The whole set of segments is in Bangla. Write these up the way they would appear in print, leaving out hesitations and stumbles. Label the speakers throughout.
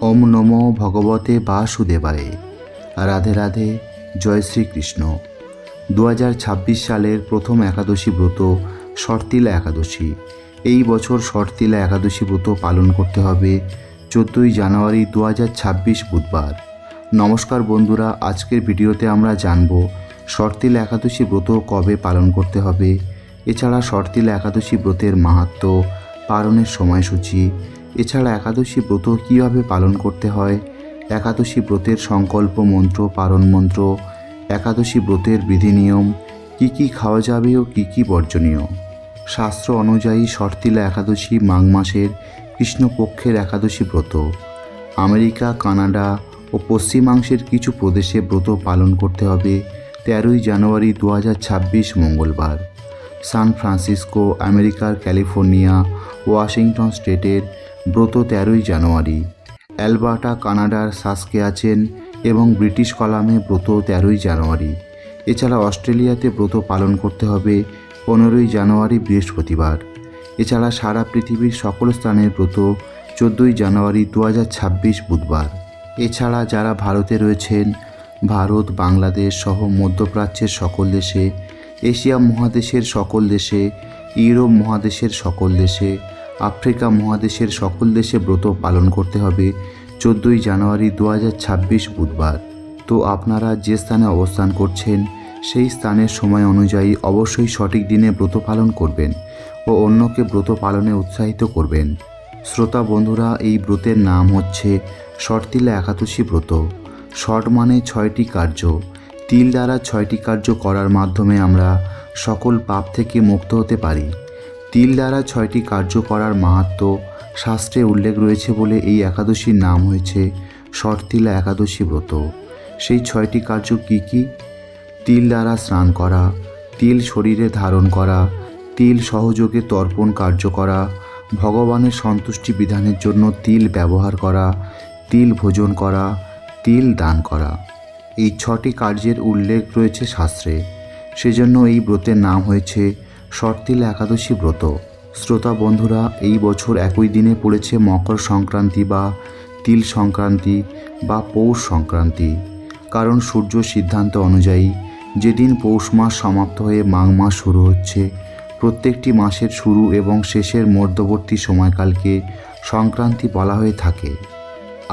Speaker 1: ওম নমো ভগবতে বাসুদেবায়। রাধে রাধে, জয় শ্রীকৃষ্ণ। 2026 সালের প্রথম একাদশী ব্রত শর্তিলা একাদশী। এই বছর শর্তিলা একাদশী ব্রত পালন করতে হবে 14ই জানুয়ারি 2026 বুধবার। নমস্কার বন্ধুরা, আজকের ভিডিওতে আমরা জানব শর্তিলা একাদশী ব্রত কবে পালন করতে হবে, এছাড়া শর্তিলা একাদশী ব্রতের মাহাত্ম্য, পালনের সময়সূচি, এছাড়া একাদশী ব্রত কীভাবে পালন করতে হয়, একাদশী ব্রতের সংকল্প মন্ত্র, পারণ মন্ত্র, একাদশী ব্রতের বিধি নিয়ম, কী কী খাওয়া যাবে ও কী কী বর্জনীয়। শাস্ত্র অনুযায়ী শর্তিলা একাদশী মাঘ মাসের কৃষ্ণপক্ষের একাদশী ব্রত। আমেরিকা, কানাডা ও পশ্চিমাংশের কিছু প্রদেশে ব্রত পালন করতে হবে 13ই জানুয়ারি 2026 মঙ্গলবার। সান ফ্রান্সিসকো, আমেরিকার ক্যালিফোর্নিয়া, ওয়াশিংটন স্টেটের ব্রত 13ই জানুয়ারি। অ্যালবার্টা, কানাডার সাসকেয়াচেন এবং ব্রিটিশ কলামে ব্রত 13ই জানুয়ারি। এছাড়া অস্ট্রেলিয়াতে ব্রত পালন করতে হবে 15ই জানুয়ারি বৃহস্পতিবার। এছাড়া সারা পৃথিবীর সকল স্থানের ব্রত 14ই জানুয়ারি 2026 বুধবার। এছাড়া যারা ভারতে রয়েছেন, ভারত, বাংলাদেশ সহ মধ্যপ্রাচ্যের সকল দেশে, এশিয়া মহাদেশের সকল দেশে, ইউরোপ মহাদেশের সকল দেশে, আফ্রিকা মহাদেশের সকল দেশে ব্রত পালন করতে হবে 14ই জানুয়ারি 2026 বুধবার। তো আপনারা যে স্থানে অবস্থান করছেন সেই স্থানের সময় অনুযায়ী অবশ্যই সঠিক দিনে ব্রত পালন করবেন ও অন্যকে ব্রত পালনে উৎসাহিত করবেন। শ্রোতা বন্ধুরা, এই ব্রতের নাম হচ্ছে শর্তিলা একাদশী ব্রত। শর্ট মানে 6টি কার্য। তিল দ্বারা 6টি কার্য করার মাধ্যমে আমরা সকল পাপ থেকে মুক্ত হতে পারি। তিল দ্বারা 6টি কার্য করার মাহাত্ম্য শাস্ত্রে উল্লেখ রয়েছে বলে এই একাদশীর নাম হয়েছে শর্তিলা একাদশী ব্রত। সেই 6টি কার্য কী কী? তিল দ্বারা স্নান করা, তিল শরীরে ধারণ করা, তিল সহযোগে তর্পণ কার্য করা, ভগবানের সন্তুষ্টি বিধানের জন্য তিল ব্যবহার করা, তিল ভোজন করা, তিল দান করা। এই 6টি কার্যের উল্লেখ রয়েছে শাস্ত্রে, সেজন্য এই ব্রতের নাম হয়েছে শর্তিলা একাদশী ব্রত। শ্রোতা বন্ধুরা, এই বছর একই দিনে পড়েছে মকর সংক্রান্তি বা তিল সংক্রান্তি বা পৌষ সংক্রান্তি। কারণ সূর্য সিদ্ধান্ত অনুযায়ী যেদিন পৌষ মাস সমাপ্ত হয়ে মাঘ মাস শুরু হচ্ছে, প্রত্যেকটি মাসের শুরু এবং শেষের মধ্যবর্তী সময়কালকে সংক্রান্তি বলা হয়ে থাকে।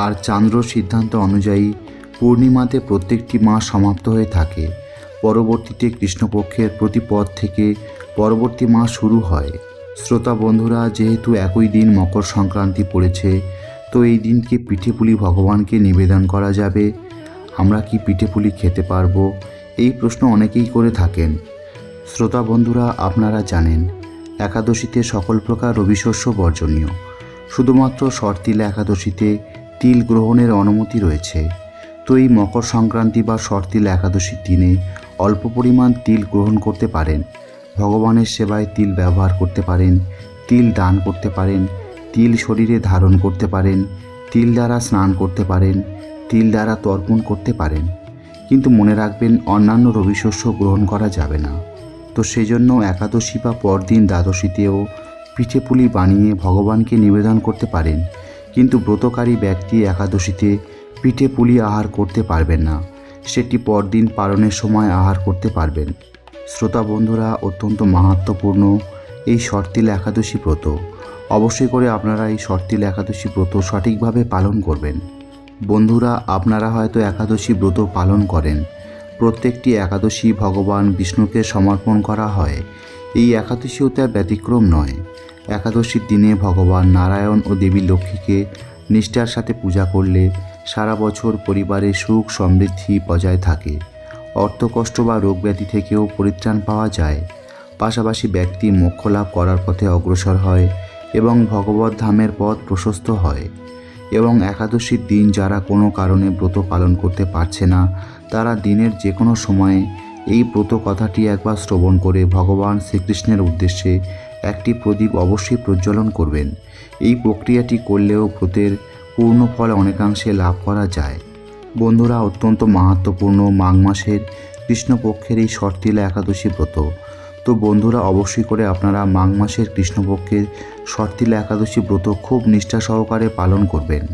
Speaker 1: আর চান্দ্র সিদ্ধান্ত অনুযায়ী পূর্ণিমাতে প্রত্যেকটি মাস সমাপ্ত হয়ে থাকে। পরবর্তীতে কৃষ্ণপক্ষের প্রতিপদ থেকে পরবর্তী মাস শুরু হয়। শ্রোতা বন্ধুরা, যেহেতু একই দিন মকর সংক্রান্তি পড়েছে, তো এই দিনকে পিঠেপুলি ভগবানকে নিবেদন করা যাবে। আমরা কি পিঠেপুলি খেতে পারবো? এই প্রশ্ন অনেকেই করে থাকেন। শ্রোতা বন্ধুরা, আপনারা জানেন একাদশীতে সকল প্রকার রবিশস্য বর্জনীয়। শুধুমাত্র শর্তিলা একাদশীতে তিল গ্রহণের অনুমতি রয়েছে। তো এই মকর সংক্রান্তি বা শর্তিলা একাদশীর দিনে অল্প পরিমাণ তিল গ্রহণ করতে পারেন। ভগবানের সেবায় তিল ব্যবহার করতে পারেন, তিল দান করতে পারেন, তিল শরীরে ধারণ করতে পারেন, তিল দ্বারা স্নান করতে পারেন, তিল দ্বারা তর্পণ করতে পারেন। কিন্তু মনে রাখবেন, অন্যান্য রবিশস্য গ্রহণ করা যাবে না। তো সেজন্য একাদশী বা পরদিন দ্বাদশীতেও পিঠেপুলি বানিয়ে ভগবানকে নিবেদন করতে পারেন। কিন্তু ব্রতকারী ব্যক্তি একাদশীতে পিঠেপুলি আহার করতে পারবেন না, সেটি পরদিন পালনের সময় আহার করতে পারবেন। শ্রোতা বন্ধুরা, অত্যন্ত মাহাত্ম্যপূর্ণ এই শর্তিলা একাদশী ব্রত। অবশ্যই করে আপনারা এই শর্তিলা একাদশী ব্রত সঠিকভাবে পালন করবেন। বন্ধুরা, আপনারা হয়তো একাদশী ব্রত পালন করেন। প্রত্যেকটি একাদশী ভগবান বিষ্ণুকে সমর্পণ করা হয়। এই একাদশীও তার ব্যতিক্রম নয়। একাদশীর দিনে ভগবান নারায়ণ ও দেবী লক্ষ্মীকে নিষ্ঠার সাথে পূজা করলে সারা বছর পরিবারে সুখ সমৃদ্ধি বজায় থাকে। অর্থকষ্ট বা রোগব্যাধি থেকেও পরিত্রাণ পাওয়া যায়। পাশাপাশি ব্যক্তি মোক্ষ লাভ করার পথে অগ্রসর হয় এবং ভগবত ধামের পথ প্রশস্ত হয়। এবং একাদশীর দিন যারা কোনো কারণে ব্রত পালন করতে পারছে না, তারা দিনের যে কোনো সময়ে এই ব্রত কথাটি একবার শ্রবণ করে ভগবান শ্রীকৃষ্ণের উদ্দেশ্যে একটি প্রদীপ অবশ্যই প্রজ্বলন করবেন। এই প্রক্রিয়াটি করলেও ব্রতের পূর্ণ ফল অনেকাংশে লাভ করা যায়। বন্ধুরা, অত্যন্ত মাহাত্ম্যপূর্ণ মাঘ মাসের কৃষ্ণপক্ষের এই শর্তিলা একাদশী ব্রত। তো বন্ধুরা, অবশ্যই করে আপনারা মাঘ মাসের কৃষ্ণপক্ষের শর্তিলা একাদশী ব্রত খুব নিষ্ঠা সহকারে পালন করবেন।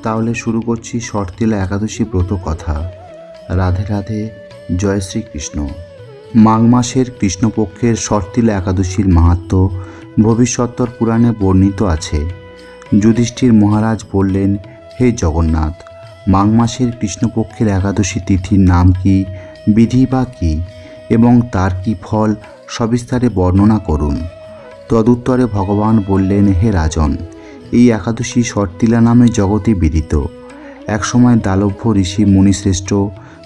Speaker 1: তাহলে শুরু করছি শর্তিলা একাদশী ব্রত কথা। রাধে রাধে, জয় শ্রীকৃষ্ণ। মাঘ মাসের কৃষ্ণপক্ষের শর্তিলা একাদশীর মাহাত্ম্য ভবিষ্যত্তর পুরাণে বর্ণিত আছে। যুধিষ্ঠির মহারাজ বললেন, হে জগন্নাথ, মাঘ মাসের কৃষ্ণপক্ষের একাদশী তিথির নাম কি, বিধি বা কী, এবং তার কি ফল সবিস্তারে বর্ণনা করুন। তদুত্তরে ভগবান বললেন, হে রাজন, এই একাদশী শর্তিলা নামে জগতে বিদিত। একসময় দালভ্য ঋষি মুনিশ্রেষ্ঠ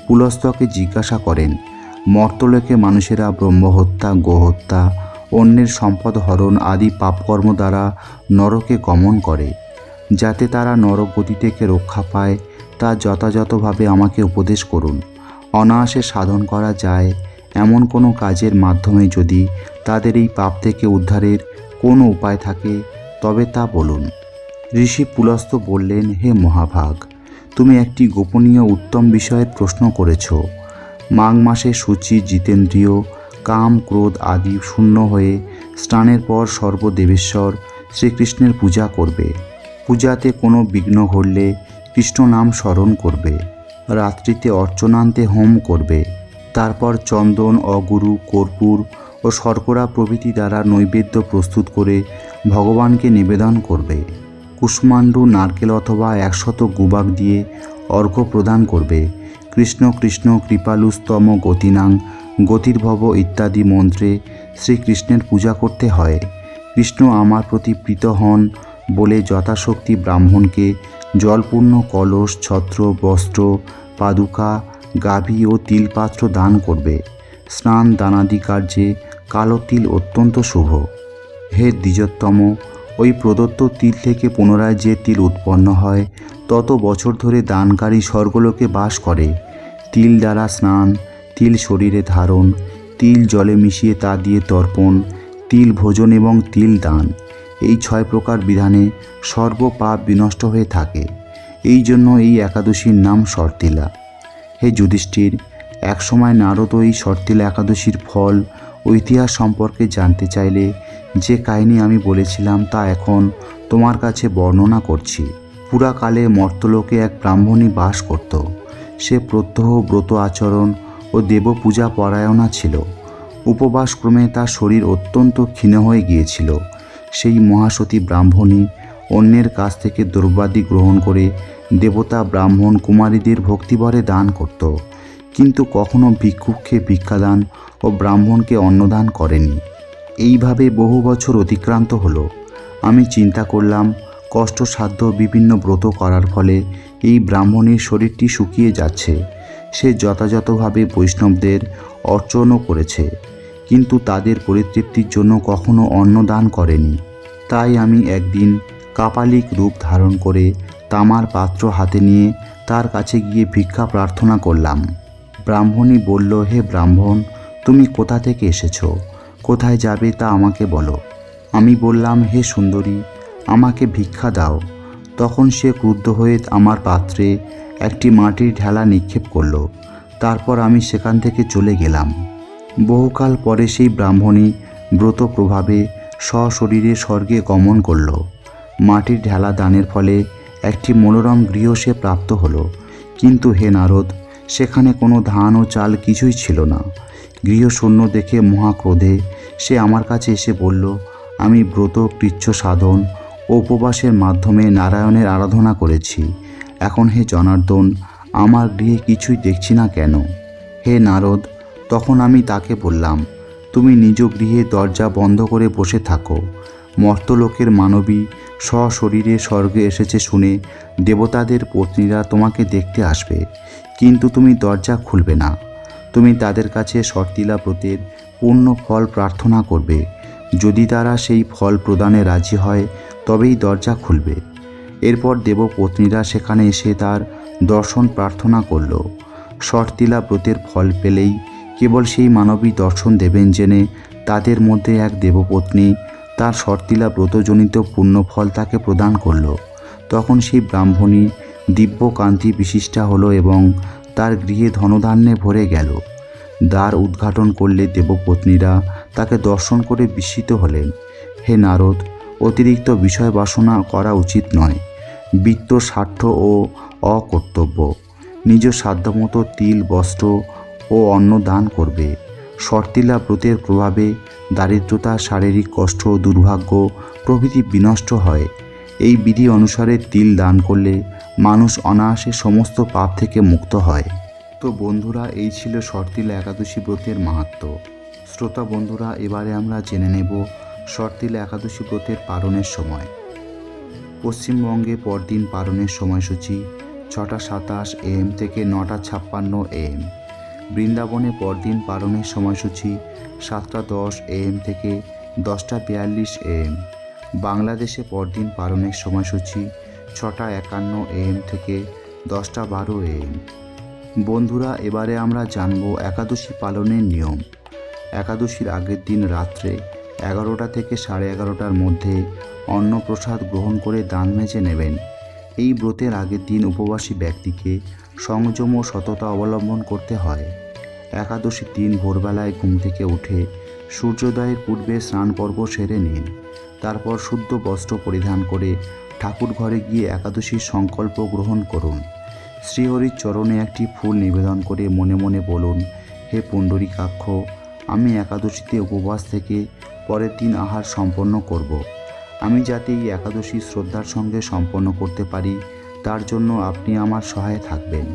Speaker 1: পুলস্তকে জিজ্ঞাসা করেন, মর্তলোকে মানুষেরা ব্রহ্মহত্যা, গোহত্যা, অন্যের সম্পদ হরণ আদি পাপকর্ম দ্বারা নরকে গমন করে। যাতে তারা নরক গতি থেকে রক্ষা পায় তা যথাযথভাবে আমাকে উপদেশ করুন। অনায়াসে সাধন করা যায় এমন কোনো কাজের মাধ্যমে যদি তাদের এই পাপ থেকে উদ্ধারের কোনো উপায় থাকে তবে তা বলুন। ঋষি পুলস্ত বললেন, হে মহাভাগ, তুমি একটি গোপনীয় উত্তম বিষয়ের প্রশ্ন করেছ। মাঘ মাসে শুচি, জিতেন্দ্রিয়, কাম, ক্রোধ আদি শূন্য হয়ে স্নানের পর সর্বদেবেশ্বর শ্রীকৃষ্ণের পূজা করবে। পূজাতে কোনো বিঘ্ন ঘটলে কৃষ্ণ নাম স্মরণ করবে। রাত্রিতে অর্চনান্তে হোম করবে। তারপর চন্দন, অগুরু, কর্পূর ও শর্করা প্রভৃতি দ্বারা নৈবেদ্য প্রস্তুত করে ভগবানকে নিবেদন করবে। কুষ্মাণ্ডু, নারকেল অথবা 100 গুবাক দিয়ে অর্ঘ্য প্রদান করবে। কৃষ্ণ কৃষ্ণ কৃপালুস্তম গতিনাং গতির্ভব ইত্যাদি মন্ত্রে শ্রীকৃষ্ণের পূজা করতে হয়। কৃষ্ণ আমার প্রতি প্রীত হন বলে যথাশক্তি ব্রাহ্মণকে জলপূর্ণ কলস, ছত্র, বস্ত্র, পাদুকা, গাভী ও তিলপাত্র দান করবে। স্নান দানাদি কার্যে কালো তিল অত্যন্ত শুভ। হে দ্বিজোত্তম, ওই প্রদত্ত তিল থেকে পুনরায় যে তিল উৎপন্ন হয় তত বছর ধরে দানকারী স্বর্গলোকে বাস করে। তিল দ্বারা স্নান, তিল শরীরে ধারণ, তিল জলে মিশিয়ে তা দিয়ে তর্পণ, তিল ভোজন এবং তিল দান, এই 6 প্রকার বিধানে সর্বপাপ বিনষ্ট হয়ে থাকে। এই জন্য এই একাদশীর নাম শর্তিলা। হে যুধিষ্ঠির, একসময় নারদ এই শর্তিলা একাদশীর ফল ও ইতিহাস সম্পর্কে জানতে চাইলে যে কাহিনী আমি বলেছিলাম তা এখন তোমার কাছে বর্ণনা করছি। পুরাকালে মর্তলোকে এক ব্রাহ্মণী বাস করত। সে প্রত্যহ ব্রত আচরণ ও দেবপূজা পরায়ণা ছিল। উপবাসক্রমে তার শরীর অত্যন্ত ক্ষীণ হয়ে গিয়েছিল। সেই মহাসতী ব্রাহ্মণী অন্যের কাছ থেকে দ্রব্যাদি গ্রহণ করে দেবতা, ব্রাহ্মণ, কুমারীদের ভক্তিভরে দান করত, কিন্তু কখনো ভিক্ষুককে ভিক্ষাদান ও ব্রাহ্মণকে অন্নদান করেনি। এইভাবে বহু বছর অতিক্রান্ত হলো। আমি চিন্তা করলাম, কষ্টসাধ্য বিভিন্ন ব্রত করার ফলে এই ব্রাহ্মণীর শরীরটি শুকিয়ে যাচ্ছে। সে যথাযথভাবে বৈষ্ণবদের অর্চনও করেছে, কিন্তু তাদের পরিতৃপ্তির জন্য কখনো অন্নদান করেনি। তাই আমি একদিন কাপালিক রূপ ধারণ করে তামার পাত্র হাতে নিয়ে তার কাছে গিয়ে ভিক্ষা প্রার্থনা করলাম। ব্রাহ্মণী বলল, হে ব্রাহ্মণ, তুমি কোথা থেকে এসেছো, কোথায় যাবে তা আমাকে বলো। আমি বললাম, হে সুন্দরী, আমাকে ভিক্ষা দাও। তখন সে ক্রুদ্ধ হয়ে আমার পাত্রে একটি মাটির ঢেলা নিক্ষেপ করল। তারপর আমি সেখান থেকে চলে গেলাম। বহুকাল পরে সেই ব্রাহ্মণী ব্রত প্রভাবে সশরীরে স্বর্গে গমন করল। মাটির ঢেলা দানের ফলে একটি মনোরম গৃহ সে প্রাপ্ত হলো। কিন্তু হে নারদ, সেখানে কোনো ধান ও চাল কিছুই ছিল না। গৃহশূন্য দেখে মহাক্রোধে সে আমার কাছে এসে বলল, আমি ব্রত, কৃচ্ছ সাধন ও উপবাসের মাধ্যমে নারায়ণের আরাধনা করেছি। এখন হে জনার্দন, আমার গৃহে কিছুই দেখছি না কেন? হে নারদ, তখন আমি তাকে বললাম, তুমি নিজ গৃহে দরজা বন্ধ করে বসে থাকো। মর্তলোকের মানবী সশরীরে স্বর্গে এসেছে শুনে দেবতাদের পত্নীরা তোমাকে দেখতে আসবে, কিন্তু তুমি দরজা খুলবে না। তুমি তাদের কাছে শর্তিলা ব্রতের পূর্ণ ফল প্রার্থনা করবে। যদি তারা সেই ফল প্রদানে রাজি হয় তবেই দরজা খুলবে। এরপর দেবপত্নীরা সেখানে এসে তার দর্শন প্রার্থনা করল। শর্তিলা ব্রতের ফল পেলেই কেবল সেই মানবী দর্শন দেবেন জেনে তাদের মধ্যে এক দেবপত্নী তার শর্তিলা ব্রতজনিত পুণ্যফল তাকে প্রদান করল। তখন সেই ব্রাহ্মণী দিব্য কান্তি বিশিষ্টা হলো এবং তার গৃহে ধনধান্যে ভরে গেল। দ্বার উদ্ঘাটন করলে দেবপত্নীরা তাকে দর্শন করে বিস্মিত হলেন। হে নারদ, অতিরিক্ত বিষয় বাসনা করা উচিত নয়। বৃত্ত স্বার্থ ও অকর্তব্য। নিজ সাধ্যমতো তিল, বস্ত্র ও অন্ন দান করবে। শর্তিলা ব্রতের প্রভাবে দারিদ্রতা, শারীরিক কষ্ট, দুর্ভাগ্য প্রভৃতি বিনষ্ট হয়। এই বিধি অনুসারে তিল দান করলে মানুষ অনায়াসে সমস্ত পাপ থেকে মুক্ত হয়। তো বন্ধুরা, এই ছিল শর্তিলা একাদশী ব্রতের মাহাত্ম্য। শ্রোতা বন্ধুরা, এবারে আমরা জেনে নেব শর্তিলা একাদশী ব্রতের পালনের সময়। পশ্চিমবঙ্গে পরদিন পালনের সময়সূচি 6:27 AM থেকে 9:56 AM। বৃন্দাবনে পরদিন পালনের সময়সূচি 7:10 AM থেকে 10:42 AM। বাংলাদেশে পরদিন পালনের সময়সূচি 6:51 AM থেকে 10:12 AM। বন্ধুরা, এবারে আমরা জানব একাদশী পালনের নিয়ম। একাদশীর আগের দিন রাত্রে 11টা থেকে 11:30টার মধ্যে অন্নপ্রসাদ গ্রহণ করে দান মেজে নেবেন। এই ব্রতের আগের দিন উপবাসী ব্যক্তিকে সংযম ও সততা অবলম্বন করতে হয়। একাদশীর দিন ভোরবেলায় ঘুম থেকে উঠে সূর্যোদয়ের পূর্বে স্নান পর্ব সেরে নিন। তারপর শুদ্ধ বস্ত্র পরিধান করে ঠাকুর ঘরে গিয়ে একাদশীর সংকল্প গ্রহণ করুন। শ্রীহরির চরণে একটি ফুল নিবেদন করে মনে মনে বলুন, হে পুণ্ডরীকাক্ষ, আমি একাদশীতে উপবাস থেকে পরের দিন আহার সম্পন্ন করব। আমি যাতে এই একাদশী শ্রদ্ধার সঙ্গে সম্পন্ন করতে পারি, তার জন্য আপনি আমার সহায় থাকবেন।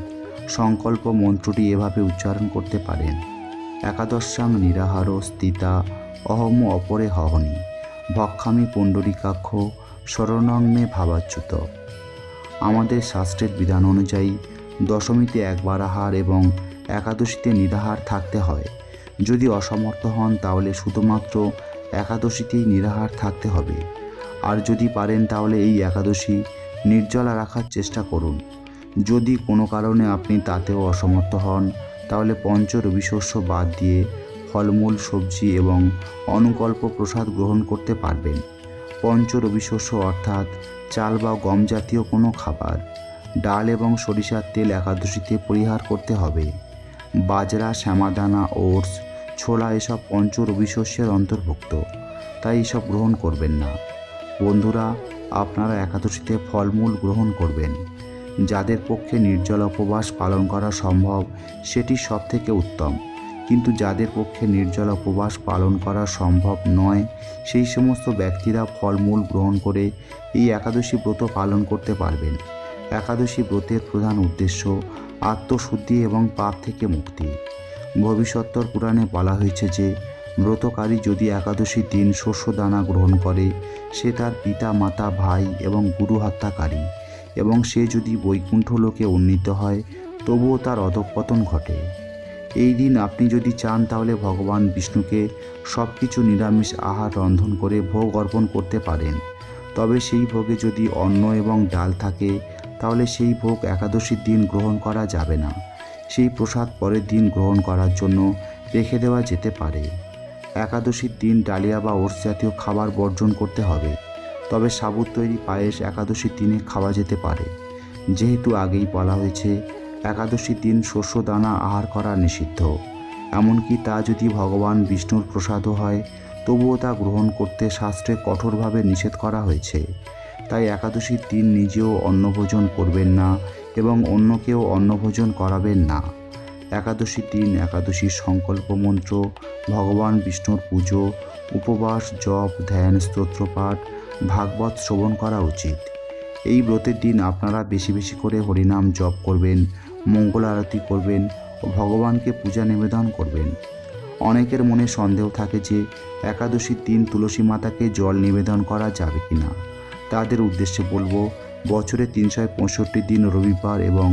Speaker 1: সংকল্প মন্ত্রটি এভাবে উচ্চারণ করতে পারেন: একাদশ্যাং নিরাহার স্থিতা অহম অপরে হহনি ভক্ষামি পুণ্ডরীকাক্ষ শরণং মে ভাবাচ্যুত। আমাদের শাস্ত্রের বিধান অনুযায়ী দশমীতে একবার আহার এবং একাদশীতে নিরাহার থাকতে হয়। যদি অসমর্থ হন তাহলে শুধুমাত্র একাদশীতেই নিরাহার থাকতে হবে। আর যদি পারেন তাহলে এই একাদশী নির্জলা রাখার চেষ্টা করুন। যদি কোনো কারণে আপনি তাতেও অসমর্থ হন তাহলে পঞ্চরবি শস্য বাদ দিয়ে ফলমূল, সবজি এবং অনুকল্প প্রসাদ গ্রহণ করতে পারবেন। পঞ্চরবি শস্য অর্থাৎ চাল বা গম জাতীয় কোনো খাবার, ডাল এবং সরিষার তেল একাদশীতে পরিহার করতে হবে। বাজরা, শ্যামাদানা, ওটস, ছোলা এসব পঞ্চরবি শস্যের অন্তর্ভুক্ত, তাই এসব গ্রহণ করবেন না। বন্ধুরা, আপনারা একাদশীতে ফলমূল গ্রহণ করবেন। যাদের পক্ষে নির্জলা উপবাস পালন করা সম্ভব সেটি সবথেকে উত্তম, কিন্তু যাদের পক্ষে নির্জলা উপবাস পালন করা সম্ভব নয় সেই সমস্ত ব্যক্তিরা ফলমূল গ্রহণ করে এই একাদশী ব্রত পালন করতে পারবেন। একাদশী ব্রতের প্রধান উদ্দেশ্য আত্মশুদ্ধি এবং পাপ থেকে মুক্তি। ভবিষ্যত্তর পুরাণে বলা হয়েছে যে ব্রতকারী যদি একাদশীর দিন শস্যদানা গ্রহণ করে সে তার পিতা, মাতা, ভাই এবং গুরু হত্যাকারী, এবং সে যদি বৈকুণ্ঠ লোকে উন্নীত হয় তবুও তার অধঃপতন ঘটে। এই দিন আপনি যদি চান তাহলে ভগবান বিষ্ণুকে সব কিছু নিরামিষ আহার রন্ধন করে ভোগ অর্পণ করতে পারেন। তবে সেই ভোগে যদি অন্ন এবং ডাল থাকে তাহলে সেই ভোগ একাদশীর দিন গ্রহণ করা যাবে না। সেই প্রসাদ পরের দিন গ্রহণ করার জন্য রেখে দেওয়া যেতে পারে। একাদশীর দিন ডালিয়া বা ওটস জাতীয় খাবার বর্জন করতে হবে। তবে সাবুত তৈরি পায়েস একাদশীর দিনে খাওয়া যেতে পারে। যেহেতু আগেই বলা হয়েছে একাদশীর দিন শস্যদানা আহার করা নিষিদ্ধ, এমনকি তা যদি ভগবান বিষ্ণুর প্রসাদও হয় তবুও তা গ্রহণ করতে শাস্ত্রে কঠোরভাবে নিষেধ করা হয়েছে। তাই একাদশীর দিন নিজেও অন্নভোজন করবেন না এবং অন্যকেও অন্নভোজন করাবেন না। একাদশীর দিন একাদশীর সংকল্প মন্ত্র, ভগবান বিষ্ণুর পুজো, উপবাস, জপ, ধ্যান, স্তোত্রপাঠ, ভাগবত শ্রবণ করা উচিত। এই ব্রতের দিন আপনারা বেশি বেশি করে হরিনাম জপ করবেন, মঙ্গল আরতি করবেন ও ভগবানকে পূজা নিবেদন করবেন। অনেকের মনে সন্দেহ থাকে যে একাদশীর দিন তুলসী মাতাকে জল নিবেদন করা যাবে কিনা। তাদের উদ্দেশ্যে বলবো, বছরে 365 দিন রবিবার এবং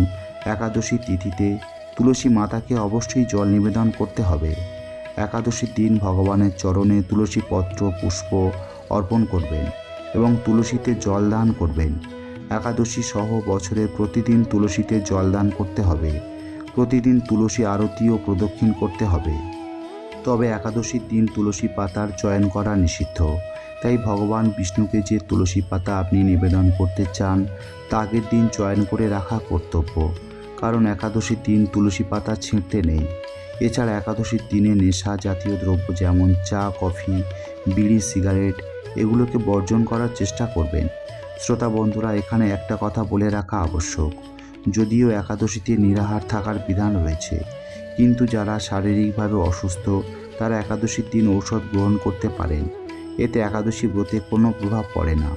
Speaker 1: একাদশী তিথিতে তুলসী মাতাকে অবশ্যই জল নিবেদন করতে হবে। একাদশীর দিন ভগবানের চরণে তুলসী পত্র, পুষ্প অর্পণ করবেন এবং তুলসীতে জল দান করবেন। একাদশী সহ বছরের প্রতিদিন তুলসীতে জল দান করতে হবে। প্রতিদিন তুলসী আরতি ও প্রদক্ষিণ করতে হবে। তবে একাদশীর দিন তুলসী পাতার চয়ন করা নিষিদ্ধ। তাই ভগবান বিষ্ণুকে যে তুলসী পাতা আপনি নিবেদন করতে চান তা আগের দিন চয়ন করে রাখা কর্তব্য, কারণ একাদশীর দিন তুলসী পাতা ছিঁড়তে নেই। এছাড়া একাদশীর দিনে নেশা জাতীয় দ্রব্য যেমন চা, কফি, বিড়ি, সিগারেট এগুলোকে বর্জন করার চেষ্টা করবেন। শ্রোতা বন্ধুরা, এখানে একটা কথা বলে রাখা আবশ্যক। যদিও একাদশীতে নিরাহার থাকার বিধান রয়েছে, কিন্তু যারা শারীরিকভাবে অসুস্থ তারা একাদশীর দিন ঔষধ গ্রহণ করতে পারেন। এতে একাদশী ব্রতে কোনো প্রভাব পড়ে না।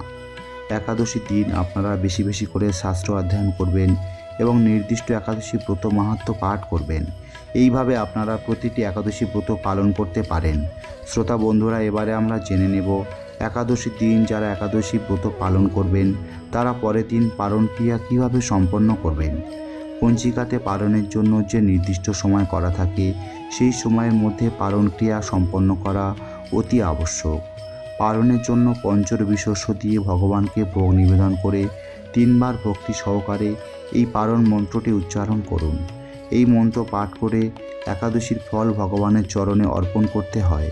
Speaker 1: একাদশীর দিন আপনারা বেশি বেশি করে শাস্ত্র অধ্যয়ন করবেন এবং নির্দিষ্ট একাদশী ব্রত মাহাত্ম্য পাঠ করবেন। এইভাবে আপনারা প্রতিটি একাদশী ব্রত পালন করতে পারেন। শ্রোতা বন্ধুরা, এবারে আমরা জেনে নেব একাদশীর দিন যারা একাদশী ব্রত পালন করবেন তারা পরের দিন পালন ক্রিয়া কীভাবে সম্পন্ন করবেন। পঞ্জিকাতে পালনের জন্য যে নির্দিষ্ট সময় করা থাকে সেই সময়ের মধ্যে পালন ক্রিয়া সম্পন্ন করা অতি আবশ্যক। পালনের জন্য পঞ্চরবি শস্য দিয়ে ভগবানকে ভোগ নিবেদন করে 3 বার ভক্তি সহকারে এই পালন মন্ত্রটি উচ্চারণ করুন। এই মন্ত্র পাঠ করে একাদশীর ফল ভগবানের চরণে অর্পণ করতে হয়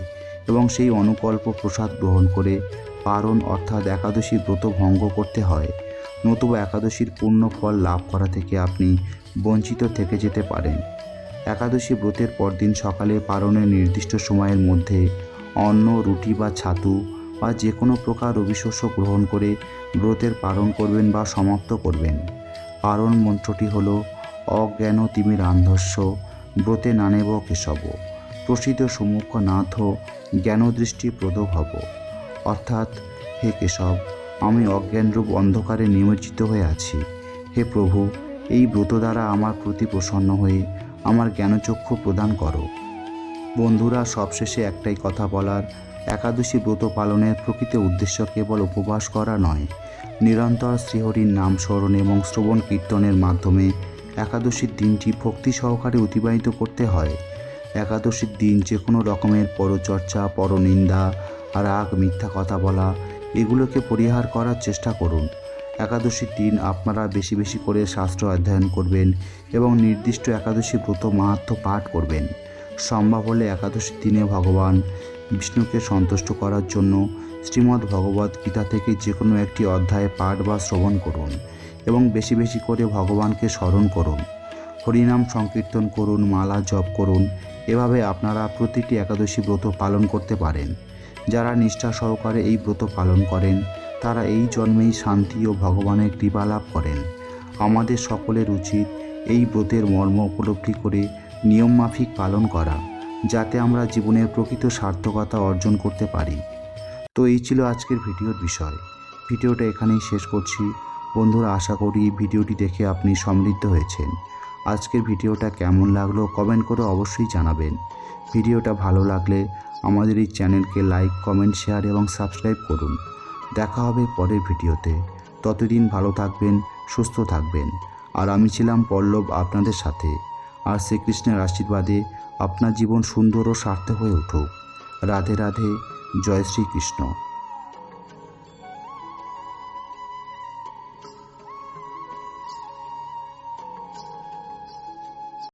Speaker 1: এবং সেই অনুকল্প প্রসাদ গ্রহণ করে পালন অর্থাৎ একাদশী ব্রত ভঙ্গ করতে হয়। নতুবা একাদশীর পূর্ণ ফল লাভ করা থেকে আপনি বঞ্চিত থেকে যেতে পারেন। একাদশী ব্রতের পরদিন সকালে পালনের নির্দিষ্ট সময়ের মধ্যে অন্ন, রুটি বা ছাতু বা যে কোনো প্রকার রবিশস্য গ্রহণ করে ব্রতের পালন করবেন বা সমাপ্ত করবেন। পালন মন্ত্রটি হল অজ্ঞান তিমিরান্ধস্য ব্রতে নানেব কেশব প্রসিদ্ধ সম্মুখ নাথ জ্ঞানদৃষ্টি প্রদ ভব। অর্থাৎ, হে কেশব, আমি অজ্ঞানরূপ অন্ধকারে নিমজ্জিত হয়ে আছি। হে প্রভু, এই ব্রত দ্বারা আমার প্রতি প্রসন্ন হয়ে আমার জ্ঞানচক্ষু প্রদান করো। বন্ধুরা, সবশেষে একটাই কথা বলার, একাদশী ব্রত পালনের প্রকৃত উদ্দেশ্য কেবল উপবাস করা নয়, নিরন্তর শ্রীহরির নাম স্মরণ এবং শ্রবণ কীর্তনের মাধ্যমে একাদশীর দিনটি ভক্তি সহকারে অতিবাহিত করতে হয়। একাদশীর দিন যে কোনো রকমের পরচর্চা, পরনিন্দা, রাগ, মিথ্যা কথা বলা এগুলোকে পরিহার করার চেষ্টা করুন। একাদশীর দিন আপনারা বেশি বেশি করে শাস্ত্র অধ্যয়ন করবেন এবং নির্দিষ্ট একাদশী ব্রত মাহাত্ম্য পাঠ করবেন। সম্ভব হলে একাদশীর দিনে ভগবান বিষ্ণুকে সন্তুষ্ট করার জন্য শ্রীমদ্ ভগবদ্ গীতা থেকে যে কোনো একটি অধ্যায় পাঠ বা শ্রবণ করুন এবং বেশি বেশি করে ভগবানকে স্মরণ করুন। হরিনাম সংকীর্তন করুন, মালা জপ করুন। এভাবে আপনারা প্রতিটি একাদশী ব্রত পালন করতে পারেন। যারা নিষ্ঠা সহকারে এই ব্রত পালন করেন তারা এই জন্মেই শান্তি ও ভগবানের কৃপা লাভ করেন। আমাদের সকলের উচিত এই ব্রতের মর্ম উপলব্ধি করে নিয়মমাফিক পালন করা, যাতে আমরা জীবনের প্রকৃত সার্থকতা অর্জন করতে পারি। তো এই ছিল আজকের ভিডিওর বিষয়। ভিডিওটা এখানেই শেষ করছি। বন্ধুরা, আশা করি ভিডিওটি দেখে আপনি সমৃদ্ধ হয়েছেন। আজকের ভিডিওটা কেমন লাগলো কমেন্ট করে অবশ্যই জানাবেন। ভিডিওটা ভালো লাগলে আমাদের এই চ্যানেলকে লাইক, কমেন্ট, শেয়ার এবং সাবস্ক্রাইব করুন। দেখা হবে পরের ভিডিওতে। ততদিন ভালো থাকবেন, সুস্থ থাকবেন। আর আমি ছিলাম পল্লব আপনাদের সাথে। আর শ্রীকৃষ্ণের আশীর্বাদে আপনার জীবন সুন্দর ও সার্থক হয়ে উঠুক। রাধে রাধে, জয় শ্রীকৃষ্ণ।